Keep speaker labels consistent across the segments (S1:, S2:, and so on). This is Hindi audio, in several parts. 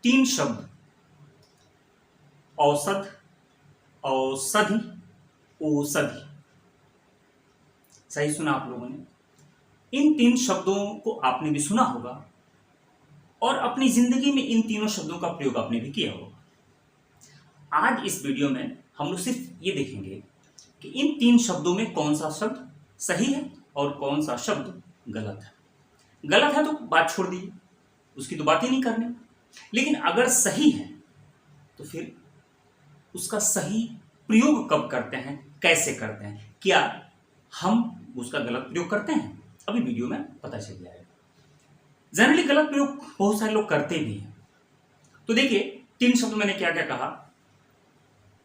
S1: तीन शब्द औषध, औषधि, औषधि, सही सुना आप लोगों ने। इन तीन शब्दों को आपने भी सुना होगा और अपनी जिंदगी में इन तीनों शब्दों का प्रयोग आपने भी किया होगा। आज इस वीडियो में हम लोग सिर्फ ये देखेंगे कि इन तीन शब्दों में कौन सा शब्द सही है और कौन सा शब्द गलत है। गलत है तो बात छोड़ दीजिए, उसकी तो बात ही नहीं करनी। लेकिन अगर सही है तो फिर उसका सही प्रयोग कब करते हैं, कैसे करते हैं, क्या हम उसका गलत प्रयोग करते हैं, अभी वीडियो में पता चल जाएगा। जनरली गलत प्रयोग बहुत सारे लोग करते भी हैं। तो देखिए, तीन शब्द मैंने क्या क्या कहा,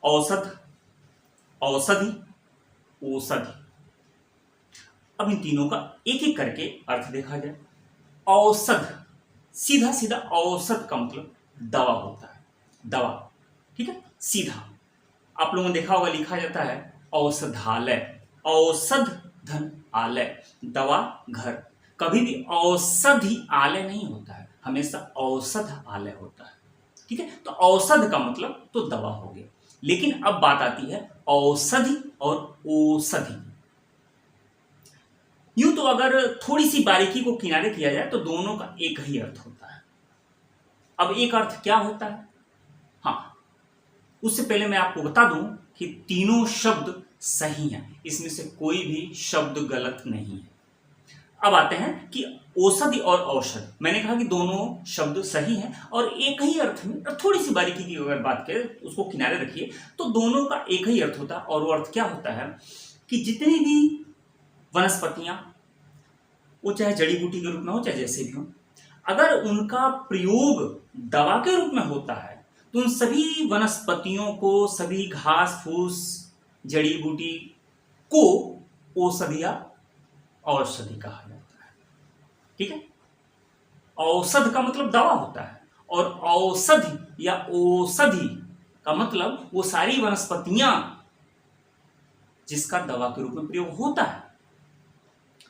S1: औषध, औषधि, औषधि। अब इन तीनों का एक एक करके अर्थ देखा जाए। औषध, सीधा सीधा औषध का मतलब दवा होता है, दवा, ठीक है, सीधा। आप लोगों ने देखा होगा लिखा जाता है औषधालय, औषध धन आलय, दवा घर। कभी भी औषधि आलय नहीं होता है, हमेशा औषध आलय होता है, ठीक है। तो औषध का मतलब तो दवा हो गया। लेकिन अब बात आती है औषधि और औषधि। यूं तो अगर थोड़ी सी बारीकी को किनारे किया जाए तो दोनों का एक ही अर्थ होता है। अब एक अर्थ क्या होता है, हाँ, उससे पहले मैं आपको बता दूं कि तीनों शब्द सही हैं, इसमें से कोई भी शब्द गलत नहीं है। अब आते हैं कि औषधि और औषध, मैंने कहा कि दोनों शब्द सही हैं और एक ही अर्थ में। थोड़ी सी बारीकी की अगर बात करें, उसको किनारे रखिए, तो दोनों का एक ही अर्थ होता है। और वो अर्थ क्या होता है कि जितनी भी वनस्पतियां, वो चाहे जड़ी बूटी के रूप में हो चाहे जैसे भी हो, अगर उनका प्रयोग दवा के रूप में होता है तो उन सभी वनस्पतियों को, सभी घास फूस, जड़ी बूटी को औषधि या औषधि कहा जाता है, ठीक है। औषध का मतलब दवा होता है और औषधि या औषधि का मतलब वो सारी वनस्पतियां जिसका दवा के रूप में प्रयोग होता है।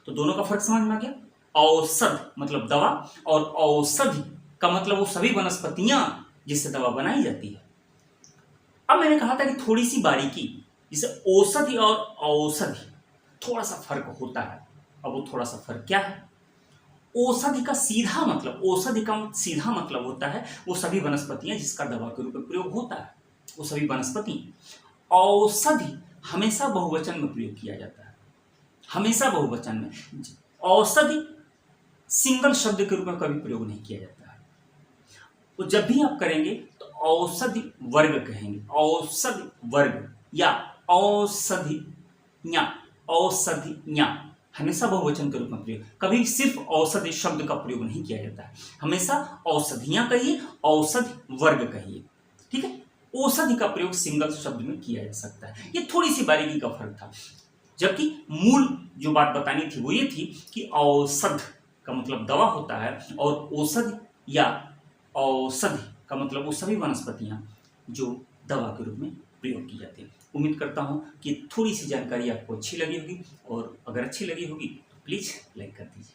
S1: तो दोनों का फर्क समझ में आ गया। औषध मतलब दवा और औषधि का मतलब वो सभी वनस्पतियां जिससे दवा बनाई जाती है। अब मैंने कहा था कि थोड़ी सी बारीकी, जिसे औषधि और औषधि थोड़ा सा फर्क होता है। अब वो थोड़ा सा फर्क क्या है, औषधि का सीधा मतलब, औषधि का सीधा मतलब होता है वो सभी वनस्पतियां जिसका दवा के रूप में प्रयोग होता है, वो सभी वनस्पति। औषधि हमेशा बहुवचन में प्रयोग किया जाता है, हमेशा बहुवचन में। औषधि सिंगल शब्द के रूप में कभी प्रयोग नहीं किया जाता है। तो जब भी आप करेंगे तो औषधि वर्ग कहेंगे, औषधि वर्ग या औषधियां, औषधियां हमेशा बहुवचन के रूप में प्रयोग। कभी सिर्फ औषधि शब्द का प्रयोग नहीं किया जाता है, हमेशा औषधियां कहिए, औषधि वर्ग कहिए, ठीक है। औषधि का प्रयोग सिंगल शब्द में किया जा सकता है। ये थोड़ी सी बारीकी का फर्क था। जबकि मूल जो बात बतानी थी वो ये थी कि औषध का मतलब दवा होता है और औषधि या औषधि का मतलब वो सभी वनस्पतियां जो दवा के रूप में प्रयोग की जाती है। उम्मीद करता हूं कि थोड़ी सी जानकारी आपको अच्छी लगी होगी, और अगर अच्छी लगी होगी तो प्लीज़ लाइक कर दीजिए।